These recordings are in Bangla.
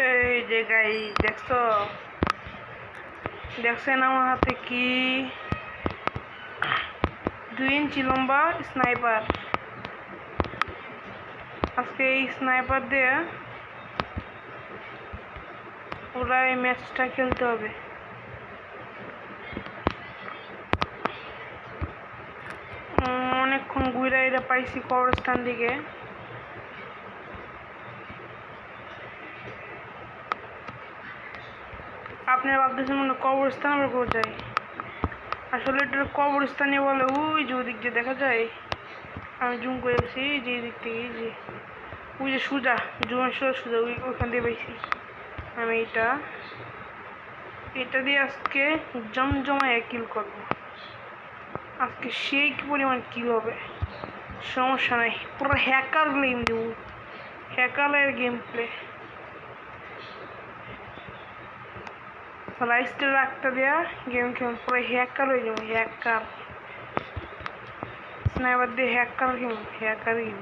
এই যে গাই দেখছেন আমার হাতে কি 2 ইঞ্চি লম্বা স্নাইপার। আজকে এই স্নাইপার দিয়ে ওরা এই ম্যাচটা খেলতে হবে। অনেকক্ষণ ঘুরে এটা পাইছি কবরস্থান দিকে। আপনারা ভাবতেছেন মনে কবরস্থান আমরা কোথায়, আসলে এটা কবরস্থানে বলে ওই যে ওদিক দিয়ে দেখা যায়। আমি জুম করেছি যে দিক থেকে, যে ওই যে সোজা সোজা ওইখান দিয়ে পাইছি আমি। এটা দিয়ে আজকে জমজমায় কিল করবো। আজকে সেই পরিমাণ কিল হবে, সমস্যা নাই। পুরো হ্যাকার গেম দেবো, হ্যাকারের গেম প্লে। রাইস্টের রাগটা দেওয়া গেম খেলুন, পুরো হ্যাকার হয়ে যাবো। হ্যাকার স্নাইপার দিয়ে হ্যাকার গেম, হ্যাকার গেম।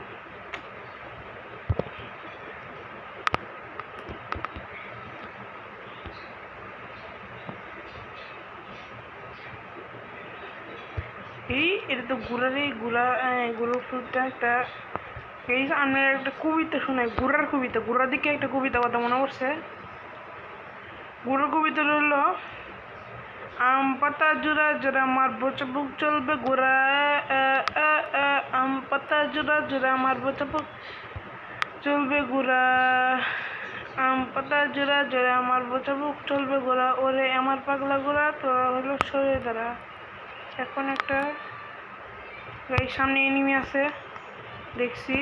এটা তো গুড়ার ফ্রুটটা একটা। এই আমার একটা কবিতা শোনায়, গুড়ার কবিতা। গুড়ার দিকে একটা কবিতা কথা মনে পড়ছে। গুড়ার কবিতা রইল, আম পাতা জোড়া জোড়া মারবো চাবুক চলবে গোড়া। আম পাতা জোড়া জোড়া মারবো চাবুক চলবে গোড়া। আম পাতা জোড়া জোড়া মারবো চাবুক চলবে গোড়া। ওরে আমার পাগলা গোড়া তোরা হলো সরে দাঁড়া। এখন একটা গাড়ির সামনে এনিমি আছে দেখছি।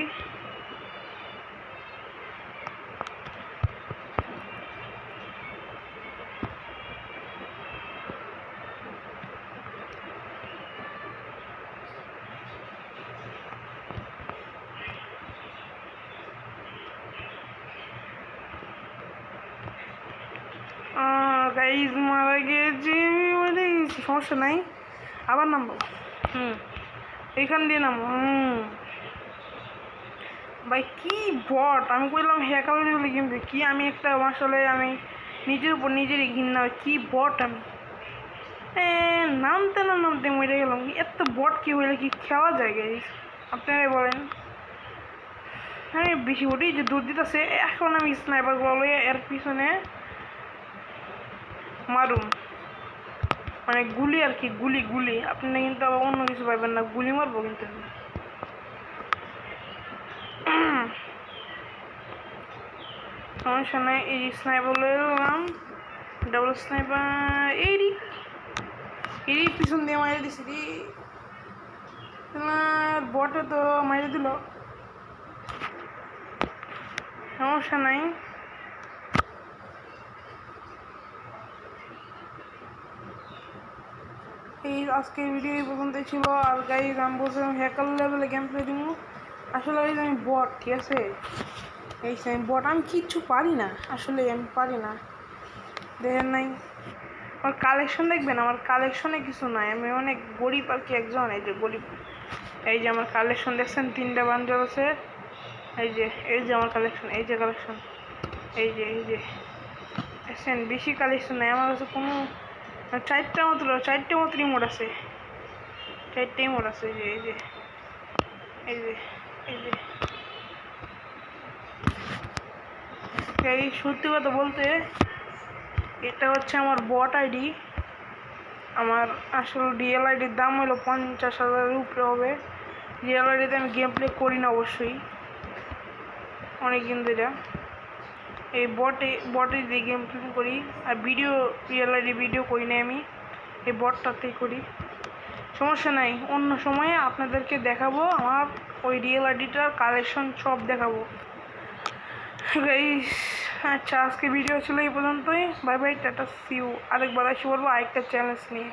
গাইজ মারা গিয়েছি, মারা গেছি, সমস্যা নাই, আবার নামবো। এইখান দিয়ে নামবো। ভাই কি বট, আমি কইলাম হ্যাকার বলে গেম কি। আমি একটা আসলে আমি নিজের উপর নিজেরই ঘৃণা, কি বট আমি। নামতে মরে গেলাম। এত বট কি হইলে কি খেলা যায় গাইজ, আপনারাই বলেন। আমি বেশি ওটাই যে দৌড় দিতেছে। এখন আমি স্নাইপার গুলো এর পিছনে মারুম, মানে গুলি আর কি, গুলি। আপনারা কিন্তু আবার অন্য কিছু পাইবেন না, গুলি মারবো কিন্তু। সমস্যা নাই। এই স্নাইপার এলাম, ডাবল স্নাইপার। এই পিছন দিয়ে মারে দিছি রে। বটে তো মারে দিল, সমস্যা নাই। এই আজকের ভিডিও এই পর্যন্তই ছিল। আর গাইজ আমি বলছিলাম হ্যাকার লেভেলে গেম প্লে দিব, আসলে আমি বট, ঠিক আছে। এই আমি বট, আমি কিচ্ছু পারি না, আসলে আমি পারি না। দেখেন নাই আমার কালেকশন, দেখবেন আমার কালেকশনে কিছু নাই, আমি অনেক গরিব আর কি একজন। এই যে গরিব, এই যে আমার কালেকশন দেখছেন, 3টা বান্ডেল আছে। এই যে আমার কালেকশন, এই যে কালেকশন, এই যে দেখছেন। বেশি কালেকশন নাই আমার কাছে, কোনো 4টা মাত্র ইমোট আছে, 4টে ইমোট আছে। এই সত্যি কথা বলতে, এটা হচ্ছে আমার বট আইডি। আমার আসলে রিয়েল আইডির দাম হলো 50,000-এর উপরে হবে। রিয়েল আইডিতে আমি গেম প্লে করি না অবশ্যই, অনেকদিন ধরে এই বটে দিয়ে গেম প্লে করি। আর রিয়েল আইডি ভিডিও করি না আমি, এই বটটাতেই করি। সমস্যা নাই, অন্য সময়ে আপনাদেরকে দেখাবো আমার ওই রিয়েল আইডিটার কালেকশন সব দেখাবো। আচ্ছা, আজকে ভিডিও ছিল এই পর্যন্তই। Bye bye, tata, see you. আরেকবার আসি বলবো আরেকটা চ্যালেঞ্জ নিয়ে।